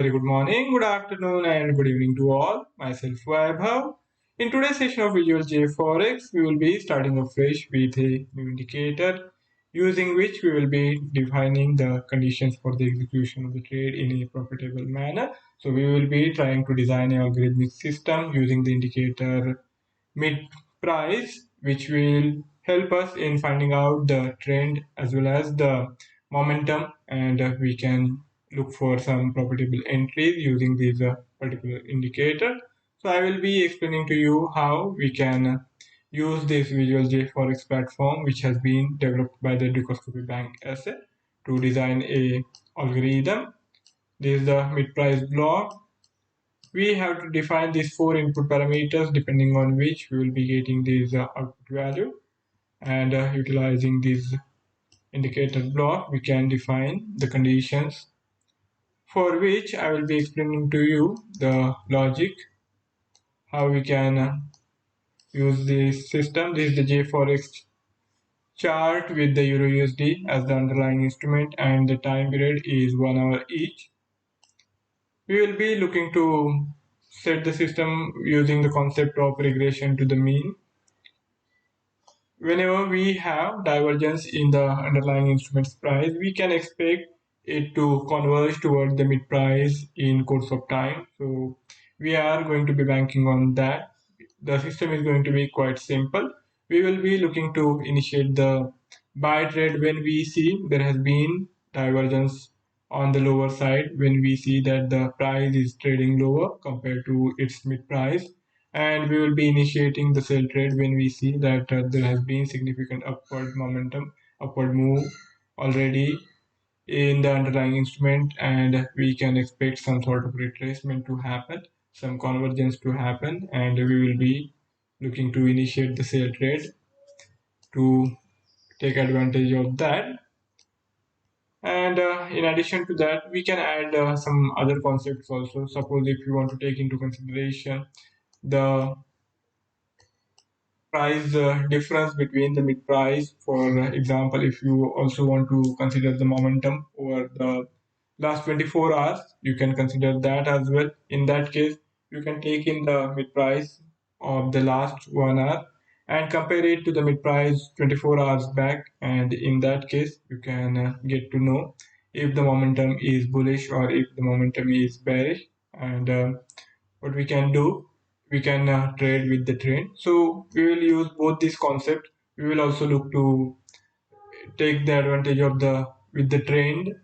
Very good morning, good afternoon, and good evening to all. Myself, Vaibhav. In today's session of Visual JForex, we will be starting afresh with a new indicator using which we will be defining the conditions for the execution of the trade in a profitable manner. So, we will be trying to design an algorithmic system using the indicator Midprice, which will help us in finding out the trend as well as the momentum, and we can look for some profitable entries using this particular indicator. So I will be explaining to you how we can use this Visual JForex platform, which has been developed by the Dukascopy Bank SA, to design a algorithm. This is the mid-price block. We have to define these four input parameters depending on which we will be getting this output value, and utilizing this indicator block we can define the conditions for which I will be explaining to you the logic, how we can use this system. This is the JForex chart with the Euro USD as the underlying instrument, and the time period is 1 hour each. We will be looking to set the system using the concept of regression to the mean. Whenever we have divergence in the underlying instrument's price, we can expect it to converge toward the mid price in course of time. So we are going to be banking on that. The system is going to be quite simple. We will be looking to initiate the buy trade when we see there has been divergence on the lower side, when we see that the price is trading lower compared to its mid price, and we will be initiating the sell trade when we see that there has been significant upward momentum, upward move already in the underlying instrument, and we can expect some sort of retracement to happen, some convergence to happen, and we will be looking to initiate the sell trade to take advantage of that. And in addition to that, we can add some other concepts also. Suppose if you want to take into consideration the price difference between the mid price. For example, if you also want to consider the momentum over the last 24 hours, you can consider that as well. In that case, you can take in the mid price of the last 1 hour and compare it to the mid price 24 hours back, and in that case you can get to know if the momentum is bullish or if the momentum is bearish. And what we can do, we can trade with the trend. So we will use both this concept. We will also look to take the advantage of the with the trend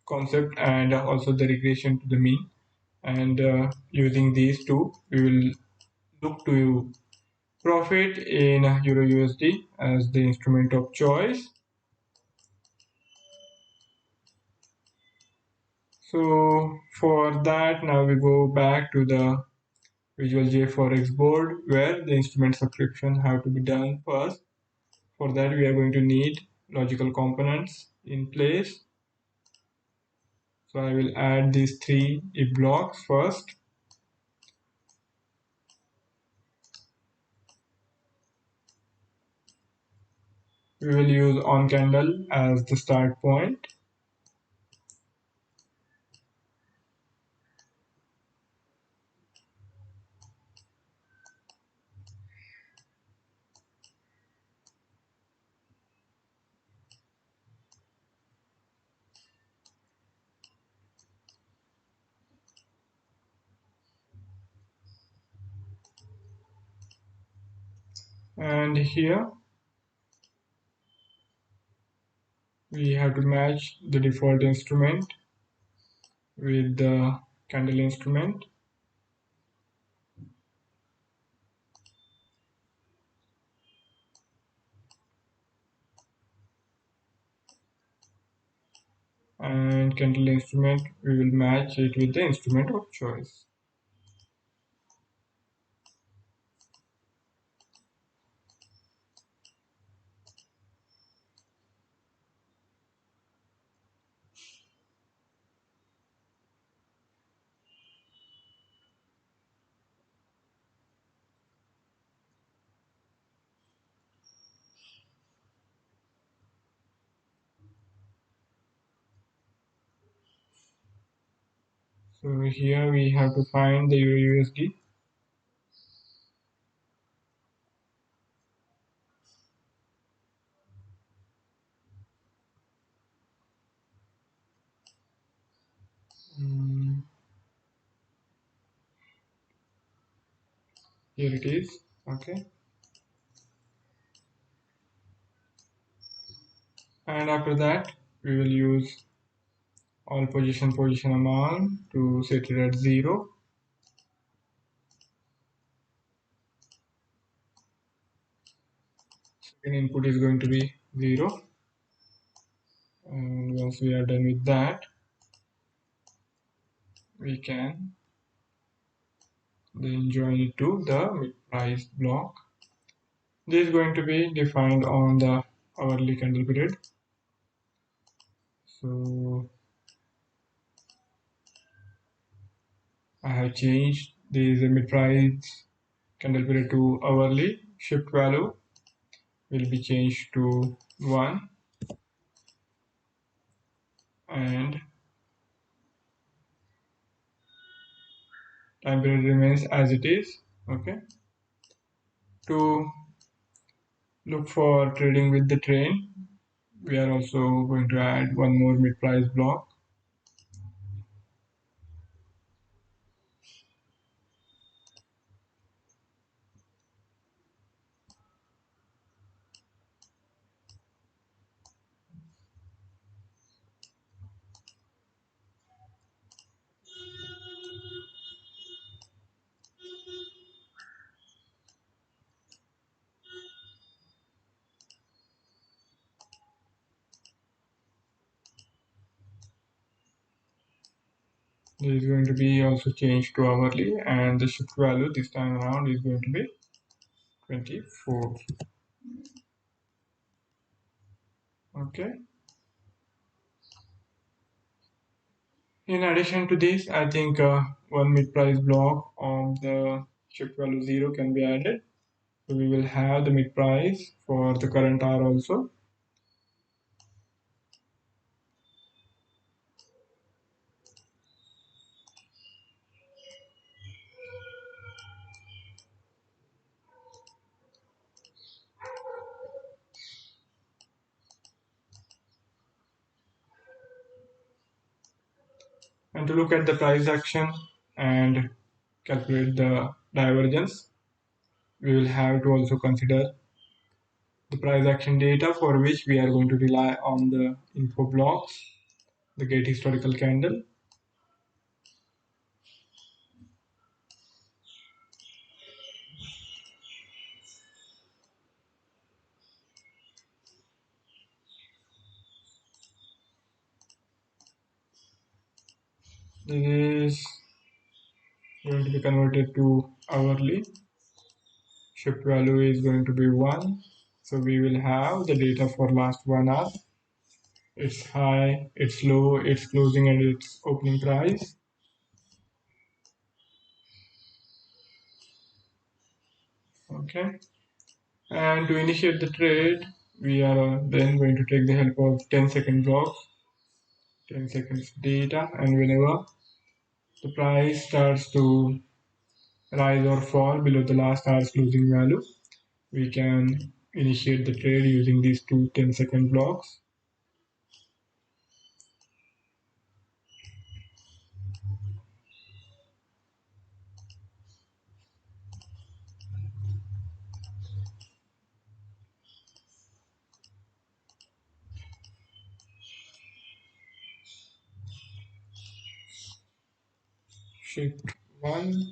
concept, and also the regression to the mean, and using these two we will look to profit in Euro USD as the instrument of choice. So for that, now we go back to the Visual JForex board, where the instrument subscription have to be done first. For that, we are going to need logical components in place. So I will add these three if blocks first. We will use on candle as the start point. And here we have to match the default instrument with the candle instrument. And candle instrument, we will match it with the instrument of choice. So here we have to find the USD. Mm, Here it is. Okay. And after that, we will use all position amount to set it at 0. Second input is going to be 0. And once we are done with that, we can then join it to the mid-price block. This is going to be defined on the hourly candle period. So I have changed this mid-price candle period to hourly. Shift value will be changed to 1, and time period remains as it is. Okay. To look for trading with the train, we are also going to add one more mid-price block. This is going to be also changed to hourly, and the shift value this time around is going to be 24. Okay. In addition to this, I think one mid-price block of the shift value 0 can be added. So we will have the mid-price for the current hour also. And to look at the price action and calculate the divergence, we will have to also consider the price action data, for which we are going to rely on the info blocks, the get historical candle. This is going to be converted to hourly. Shift value is going to be 1. So we will have the data for last 1 hour. Its high, its low, its closing, and its opening price. Okay. And to initiate the trade, we are then going to take the help of 10-second blocks, 10 seconds data, and whenever the price starts to rise or fall below the last hour's closing value, we can initiate the trade using these two 10-second blocks. Shift 1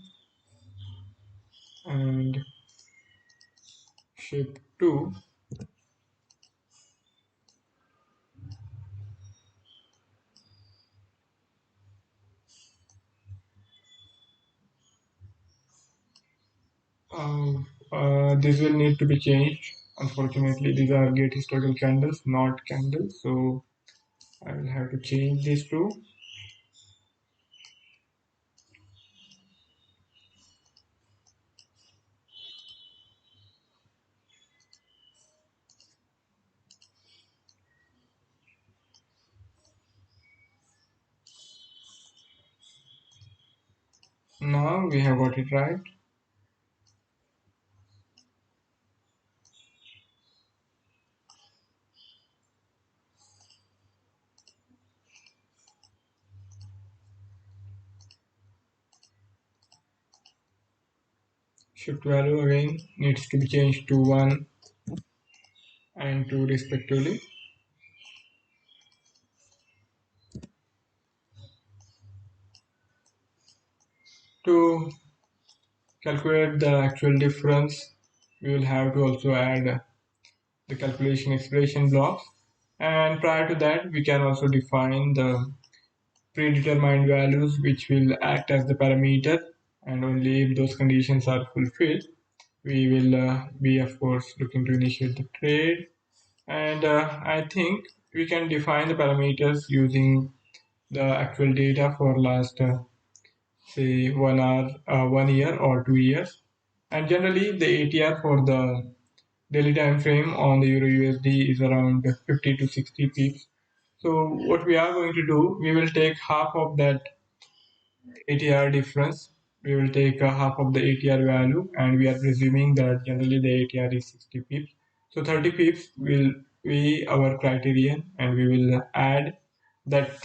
and shift 2. This will need to be changed. Unfortunately, these are get historical candles, not candles, so I will have to change these two. Now we have got it right. Shift value again needs to be changed to 1 and 2 respectively. To calculate the actual difference, we will have to also add the calculation expression blocks. And prior to that, we can also define the predetermined values which will act as the parameter, and only if those conditions are fulfilled, we will be of course looking to initiate the trade. And I think we can define the parameters using the actual data for last say 1 hour, 1 year or 2 years. And generally the ATR for the daily time frame on the Euro USD is around 50 to 60 pips. So what we are going to do, we will take half of that ATR difference. We will take half of the ATR value, and we are presuming that generally the ATR is 60 pips. So 30 pips will be our criterion, and we will add that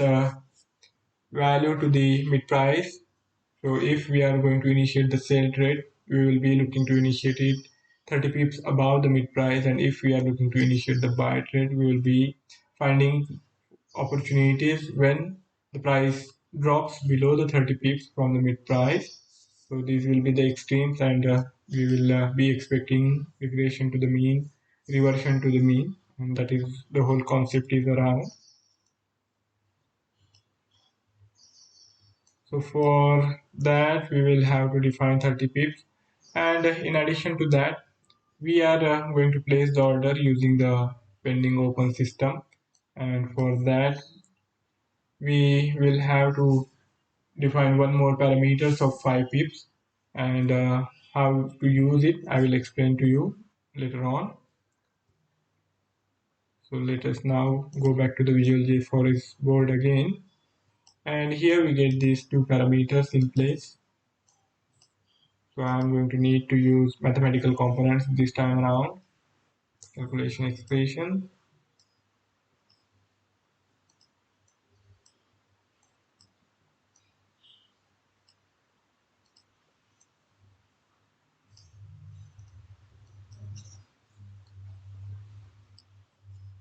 value to the mid price. So if we are going to initiate the sale trade, we will be looking to initiate it 30 pips above the mid price, and if we are looking to initiate the buy trade, we will be finding opportunities when the price drops below the 30 pips from the mid price. So these will be the extremes, and we will be expecting regression to the mean, reversion to the mean, and that is the whole concept is around. So for that, we will have to define 30 pips, and in addition to that, we are going to place the order using the pending open system, and for that we will have to define one more parameters of 5 pips, and how to use it I will explain to you later on. So let us now go back to the Visual JForex board again, and here we get these two parameters in place. So I'm going to need to use mathematical components this time around. Calculation expression.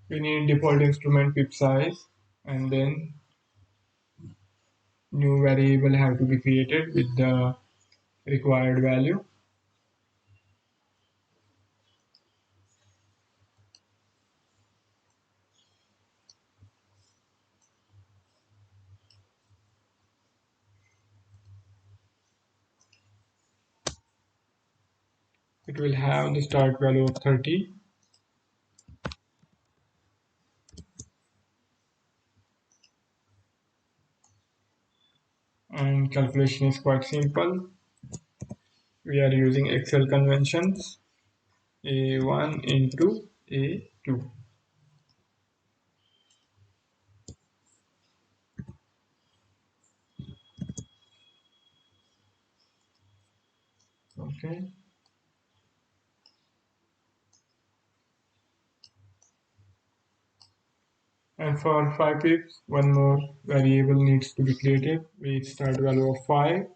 We need default instrument pip size, and then new variable have to be created with the required value. It will have the start value of 30, and calculation is quite simple. We are using Excel conventions, A1 into A2. Okay. And for 5 pips, one more variable needs to be created with start value of 5.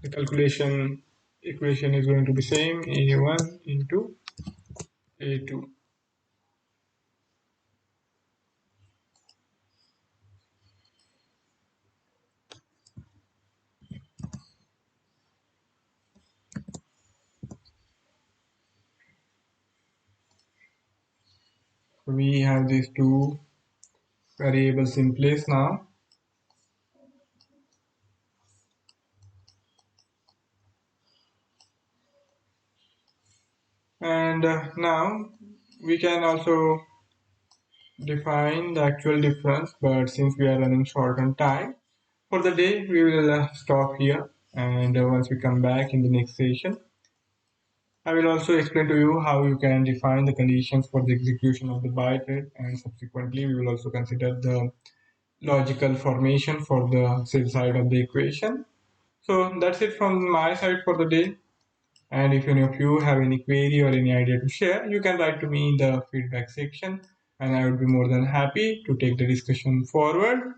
The calculation equation is going to be same, A1 into A2. We have these two variables in place now. And now we can also define the actual difference, but since we are running short on time for the day, we will stop here, and once we come back in the next session, I will also explain to you how you can define the conditions for the execution of the buy trade, and subsequently we will also consider the logical formation for the sell side of the equation. So that's it from my side for the day. And if any of you have any query or any idea to share, you can write to me in the feedback section, and I would be more than happy to take the discussion forward.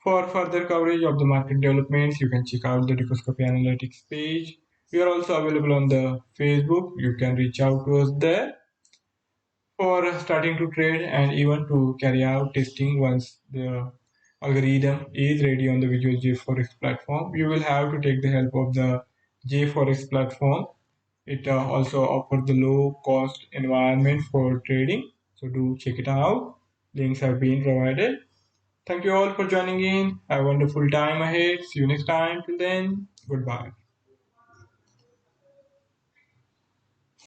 For further coverage of the market developments, you can check out the Dukascopy Analytics page. We are also available on the Facebook. You can reach out to us there for starting to trade and even to carry out testing once the algorithm is ready on the Visual JForex platform. You will have to take the help of the JForex platform. It also offers the low cost environment for trading. So do check it out. Links have been provided. Thank you all for joining in. Have a wonderful time ahead. See you next time. Till then, goodbye.